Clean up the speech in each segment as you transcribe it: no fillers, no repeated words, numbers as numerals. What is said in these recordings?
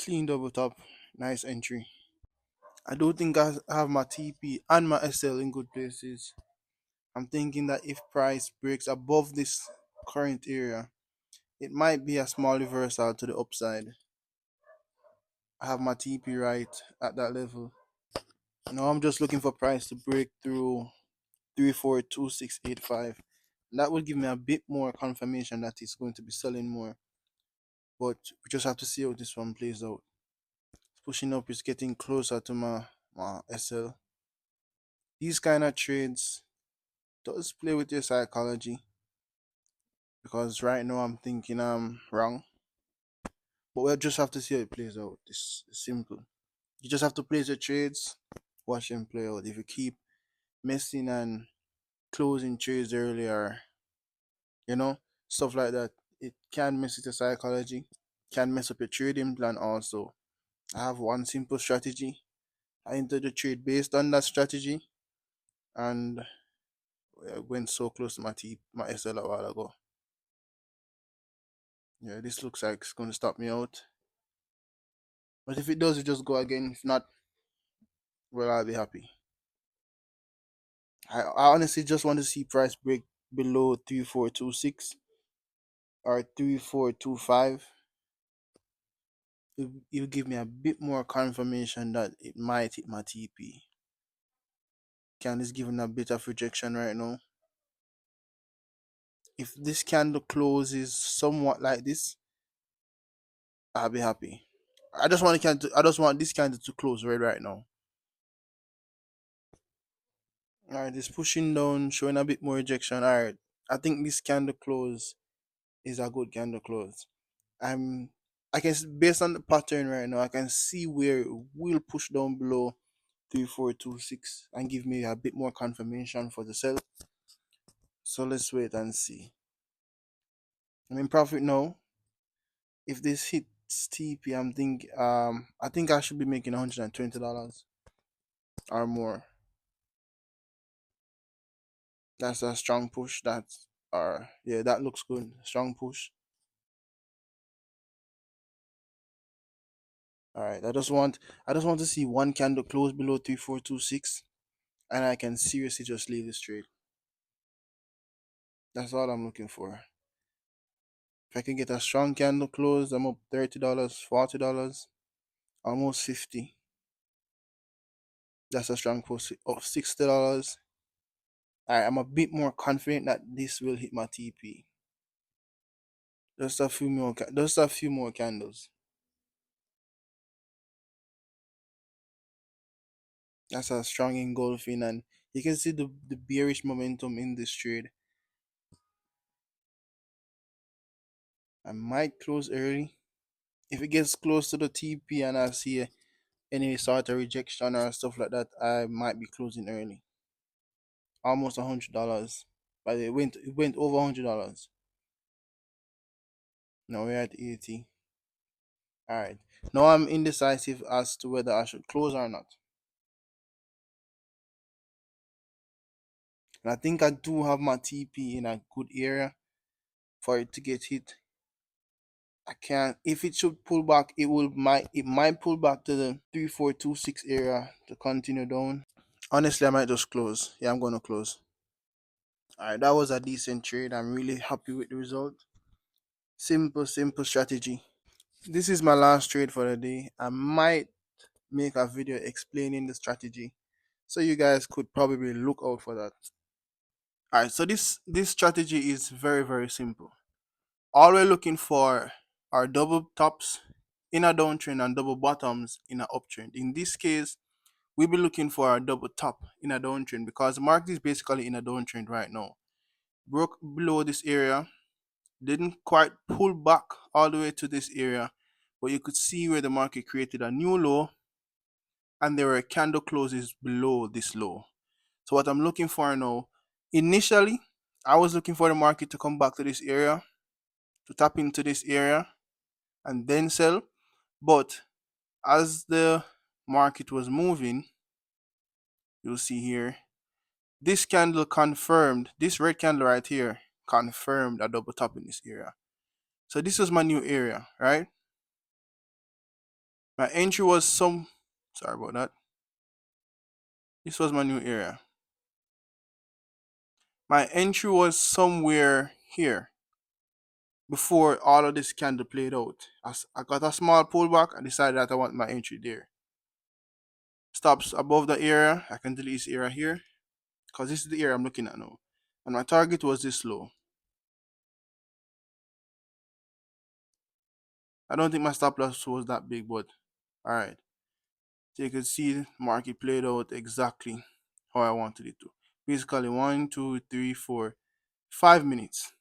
Clean double top. Nice entry. I do think I have my TP and my SL in good places. I'm thinking that if price breaks above this current area, it might be a small reversal to the upside. I have my TP right at that level. Now I'm just looking for price to break through 342685. That would give me a bit more confirmation that it's going to be selling more. But we just have to see how this one plays out. It's pushing up, it's getting closer to my SL. These kind of trades does play with your psychology, because right now I'm thinking I'm wrong. But we'll just have to see how it plays out. It's simple. You just have to place your trades, watch them play out. If you keep messing and closing trades earlier, you know, stuff like that, it can mess with your psychology, can mess up your trading plan also. I have one simple strategy. I entered the trade based on that strategy, and I went so close to my SL a while ago. Yeah, this looks like it's going to stop me out. But if it does, it just go again. If not, well, I'll be happy. I honestly just want to see price break below 3426 or 3425. It'll give me a bit more confirmation that it might hit my TP. Can is giving a bit of rejection right now. If this candle closes somewhat like this, I'll be happy. I just want this candle to close right now. Alright, it's pushing down, showing a bit more rejection. Alright. I think this candle close is a good candle close. I'm based on the pattern right now, I can see where it will push down below 3426 and give me a bit more confirmation for the sell. So let's wait and see. I'm in profit now. If this hits TP, I think I should be making $120 or more. That's a strong push. That looks good. Strong push. All right. I just want to see one candle close below 3426, and I can seriously just leave this trade. That's all I'm looking for. If I can get a strong candle close, I'm up $30, $40, almost 50. That's a strong push of $60. All right. I'm a bit more confident that this will hit my TP. Just a few more candles. That's a strong engulfing, and you can see the bearish momentum in this trade. I might close early. If it gets close to the TP and I see any sort of rejection or stuff like that, I might be closing early. Almost $100. But it went over $100. Now we're at 80. Alright. Now I'm indecisive as to whether I should close or not. And I think I do have my TP in a good area for it to get hit. I can't. If it should pull back, it might pull back to the 3426 area to continue down. Honestly, I might just close. Yeah, I'm gonna close. Alright, that was a decent trade. I'm really happy with the result. Simple strategy. This is my last trade for the day. I might make a video explaining the strategy, so you guys could probably look out for that. Alright, so this strategy is very simple. All we're looking for are double tops in a downtrend and double bottoms in an uptrend. In this case, we'll be looking for a double top in a downtrend because the market is basically in a downtrend right now. Broke below this area, didn't quite pull back all the way to this area, but you could see where the market created a new low and there were candle closes below this low. So what I'm looking for now, initially, I was looking for the market to come back to this area, to tap into this area and then sell. But as the market was moving, you'll see here, this candle confirmed, this red candle right here confirmed a double top in this area. So this was my new area, right? My entry was sorry about that. This was my new area. My entry was somewhere here before all of this candle played out. I got a small pullback. I decided that I want my entry there. Stops above the area. I can delete this area here because this is the area I'm looking at now. And my target was this low. I don't think my stop loss was that big, but all right. So you can see the market played out exactly how I wanted it to. Basically, 1, 2, 3, 4, 5 minutes.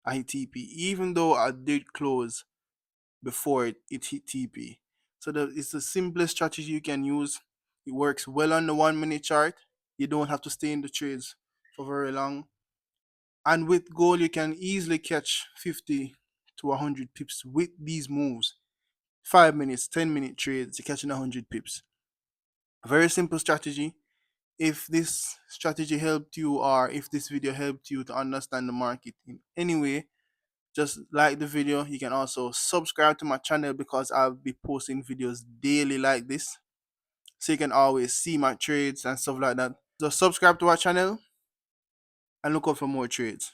I hit TP, even though I did close before it hit TP. So it's the simplest strategy you can use. It works well on the 1 minute chart. You don't have to stay in the trades for very long. And with gold, you can easily catch 50 to 100 pips with these moves. 5 minutes, 10-minute trades, you're catching 100 pips. A very simple strategy. If this strategy helped you, or if this video helped you to understand the market in any way, just like the video. You can also subscribe to my channel because I'll be posting videos daily like this, so you can always see my trades and stuff like that. Just subscribe to our channel and look out for more trades.